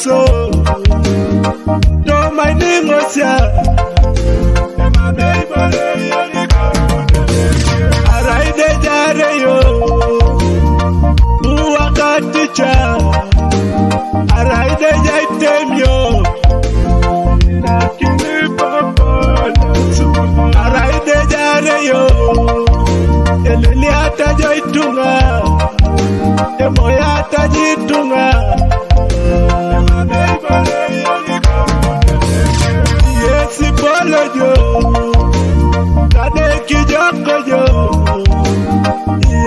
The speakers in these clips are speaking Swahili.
So, don't my name was ya. My baby, I ride the Jarayo. Who I got teacher? I ride the Jaitemio. I ride the Jarayo. Eliata Jaitunga. Emoyata Jitunga. Yes, follow you. Tade kijoko yo.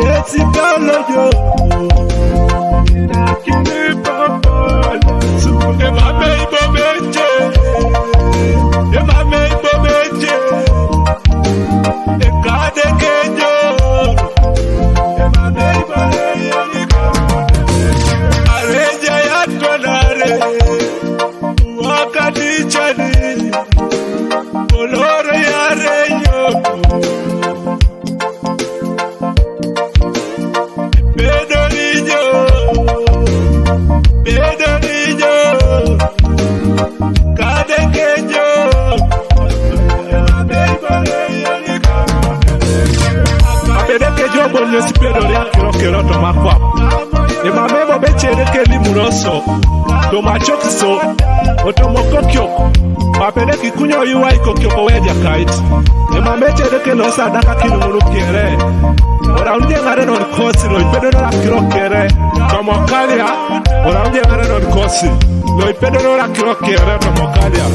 Yes, follow you. Nakini papa. Ema meibo meje. Ema meibo meje. Ekade kejo. Ema meibo meje. Areja ya tonare. Wakati chani. Olore ya reyo. Bedorijo. Bedorijo. Kadekejo. Abedekejo bonyo si pedoria kiro to makwa. Ema mebo bechere keli muroso. To machokiso. Otomokokyo. Mapede kikunyo yuwa iko kyoko weja kait. Ema mechere ke no sadaka kinu muru kere. Ora unje ngare non kosi lo ipedo no rakiro kere. Tomokalia. Ora unje ngare non kosi lo ipedo no rakiro kere tomokalia.